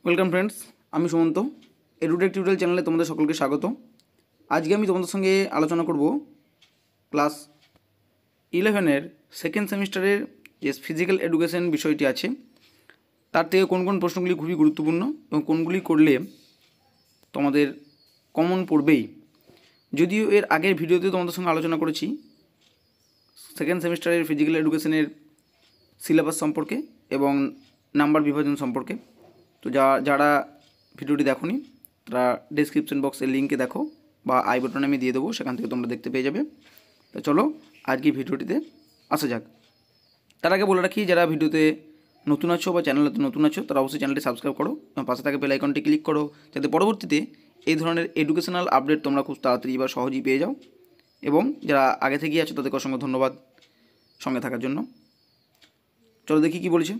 Welcome friends, আমি Sumanta. Edtech tutorial চ্যানেলে তোমাদের সকলকে স্বাগত। আজকে আমি তোমাদের সঙ্গে আলোচনা করব ক্লাস 11-এর সেকেন্ড সেমিস্টারের যে ফিজিক্যাল এডুকেশন বিষয়টি আছে তার থেকে কোন কোন প্রশ্নগুলি খুবই গুরুত্বপূর্ণ এবং কোনগুলি করলে তোমাদের কমন পড়বেই। যদিও এর আগের ভিডিওতে তোমাদের সঙ্গে আলোচনা করেছি সেকেন্ড সেমিস্টারের ফিজিক্যাল এডুকেশনের সিলেবাস সম্পর্কে এবং নাম্বার বিভাজন সম্পর্কে। তো যারা ভিডিওটি দেখোনি তারা ডেসক্রিপশন বক্সের লিঙ্কে দেখো বা আই বাটনে আমি দিয়ে দেবো, সেখান থেকে তোমরা দেখতে পেয়ে যাবে। তো চলো আজকে ভিডিওটিতে আসা যাক। তার আগে বলে রাখি, যারা ভিডিওতে নতুন আছো বা চ্যানেলে নতুন আছো তারা অবশ্যই চ্যানেলটি সাবস্ক্রাইব করো এবং পাশে থাকা বেল আইকনটি ক্লিক করো, যাতে পরবর্তীতে এই ধরনের এডুকেশনাল আপডেট তোমরা খুব তাড়াতাড়ি বা সহজেই পেয়ে যাও। এবং যারা আগে থেকেই আছো তাদেরকে অসংখ্য ধন্যবাদ সঙ্গে থাকার জন্য। চলো দেখি কী বলেছে।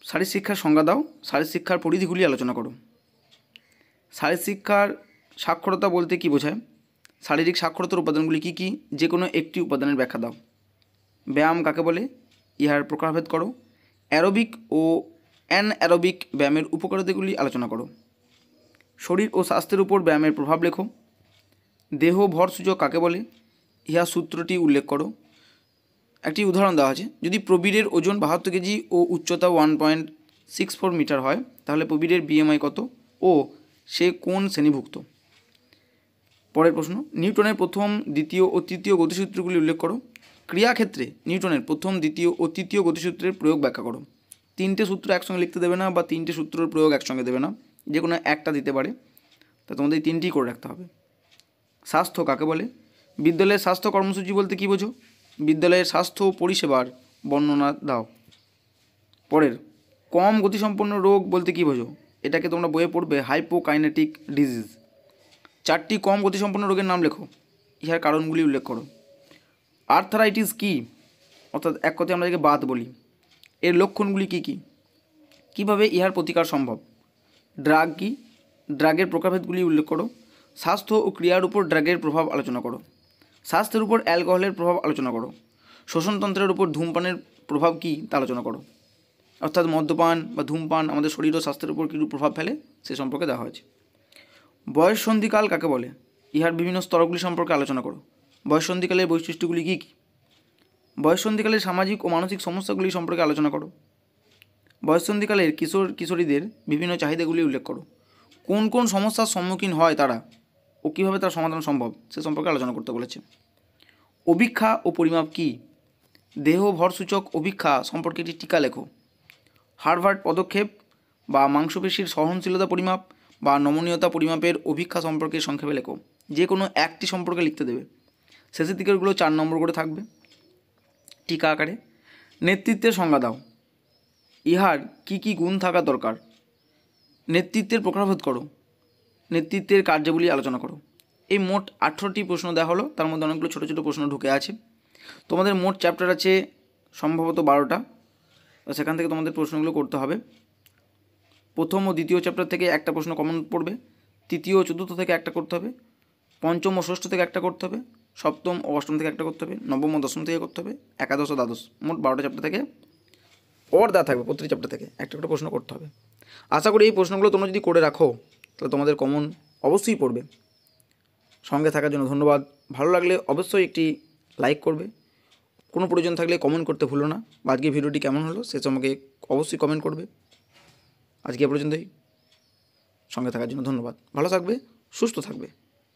শারীর শিক্ষার সংজ্ঞা দাও, শারীর শিক্ষার পরিধিগুলি আলোচনা করো। শারীর শিক্ষার সাক্ষরতা বলতে কী বোঝায়? শারীরিক সাক্ষরতার উপাদানগুলি কী কী? যে কোনো একটি উপাদানের ব্যাখ্যা দাও। ব্যায়াম কাকে বলে? ইহার প্রকারভেদ করো। অ্যারোবিক ও অ্যানঅ্যারোবিক ব্যায়ামের উপকারিতাগুলি আলোচনা করো। শরীর ও স্বাস্থ্যের উপর ব্যায়ামের প্রভাব লেখো। দেহ ভর সূচক কাকে বলে? ইহা সূত্রটি উল্লেখ করো। একটি উদাহরণ দেওয়া আছে, যদি প্রবীরের ওজন 72 কেজি ও উচ্চতা 1.64 মিটার হয় তাহলে প্রবীরের বিএমআই কত ও সে কোন শ্রেণীভুক্ত? পরের প্রশ্ন, নিউটনের প্রথম, দ্বিতীয় ও তৃতীয় গতিসূত্রগুলি উল্লেখ করো। ক্রিয়াক্ষেত্রে নিউটনের প্রথম, দ্বিতীয় ও তৃতীয় গতিসূত্রের প্রয়োগ ব্যাখ্যা করো। তিনটে সূত্র একসঙ্গে লিখতে দেবে না বা তিনটে সূত্রের প্রয়োগ একসঙ্গে দেবে না, যে কোনো একটা দিতে পারে, তা তোমাদের এই তিনটিই করে রাখতে হবে। স্বাস্থ্য কাকে বলে? বিদ্যালয়ের স্বাস্থ্য কর্মসূচি বলতে কী বোঝো? বিদ্যালয়ের স্বাস্থ্য পরিষেবার বর্ণনা দাও। পরের, কম গতিসম্পন্ন রোগ বলতে কী বোঝো? এটাকে তোমরা বইয়ে পড়বে হাইপোকাইনেটিক ডিজিজ। চারটি কম গতিসম্পন্ন রোগের নাম লেখো, ইহার কারণগুলি উল্লেখ করো। আর্থারাইটিস কী? অর্থাৎ এক কথায় আমরা একে বাত বলি। এর লক্ষণগুলি কী কী? কীভাবে ইহার প্রতিকার সম্ভব? ড্রাগ কী? ড্রাগের প্রকারভেদগুলি উল্লেখ করো। স্বাস্থ্য ও ক্রিয়ার উপর ড্রাগের প্রভাব আলোচনা করো। স্বাস্থ্যের উপর অ্যালকোহলের প্রভাব আলোচনা করো। শ্বসনতন্ত্রের উপর ধূমপানের প্রভাব কী তা আলোচনা করো। অর্থাৎ মদ্যপান বা ধূমপান আমাদের শরীর ও স্বাস্থ্যের উপর কীরূপ প্রভাব ফেলে সে সম্পর্কে দেওয়া হয়েছে। বয়ঃসন্ধিকাল কাকে বলে? ইহার বিভিন্ন স্তরগুলি সম্পর্কে আলোচনা করো। বয়ঃসন্ধিকালের বৈশিষ্ট্যগুলি কী কী? বয়ঃসন্ধিকালের সামাজিক ও মানসিক সমস্যাগুলি সম্পর্কে আলোচনা করো। বয়ঃসন্ধিকালের কিশোর কিশোরীদের বিভিন্ন চাহিদাগুলি উল্লেখ করো। কোন কোন সমস্যার সম্মুখীন হয় তারা ও কীভাবে তার সমাধান সম্ভব সে সম্পর্কে আলোচনা করতে বলেছে। অভিক্ষা ও পরিমাপ কী? দেহ ভরসূচক অভিক্ষা সম্পর্কে একটি টিকা লেখো। হার্ভার্ড পদক্ষেপ বা মাংসপেশির সহনশীলতা পরিমাপ বা নমনীয়তা পরিমাপের অভিক্ষা সম্পর্কে সংক্ষেপে লেখো। যে কোনো একটি সম্পর্কে লিখতে দেবে। শেষের দিকেরগুলো 4 নম্বর করে থাকবে টিকা আকারে। নেতৃত্বের সংজ্ঞা দাও, ইহার কি কি গুণ থাকা দরকার? নেতৃত্বের প্রকারভেদ করো। নেতৃত্বের কার্যাবলী আলোচনা করো। এই মোট 18টি প্রশ্ন দেওয়া হলো, তার মধ্যে অনেকগুলো ছোটো ছোটো প্রশ্ন ঢুকে আছে। তোমাদের মোট চ্যাপ্টার আছে সম্ভবত 12টা, সেখান থেকে তোমাদের প্রশ্নগুলো করতে হবে। প্রথম ও দ্বিতীয় চ্যাপ্টার থেকে একটা প্রশ্ন কমন পড়বে, তৃতীয় ও চতুর্থ থেকে একটা করতে হবে, পঞ্চম ও ষষ্ঠ থেকে একটা করতে হবে, সপ্তম ও অষ্টম থেকে একটা করতে হবে, নবম ও দশম থেকে করতে হবে, একাদশ ও দ্বাদশ, মোট 12টা চ্যাপ্টার থেকে ওর দেওয়া থাকবে। প্রতিটি চ্যাপ্টার থেকে একটা একটা প্রশ্ন করতে হবে। আশা করি এই প্রশ্নগুলো তোমরা যদি করে রাখো তাহলে তোমাদের কমন অবশ্যই পড়বে। সঙ্গে থাকার জন্য ধন্যবাদ। ভালো লাগলে অবশ্যই একটি লাইক করবে। কোনো প্রয়োজন থাকলে কমেন্ট করতে ভুলো না। আজকে ভিডিওটি কেমন হলো সে সম্পর্কে অবশ্যই কমেন্ট করবে। আজকে এ পর্যন্তই। সঙ্গে থাকার জন্য ধন্যবাদ। ভালো থাকবে, সুস্থ থাকবে।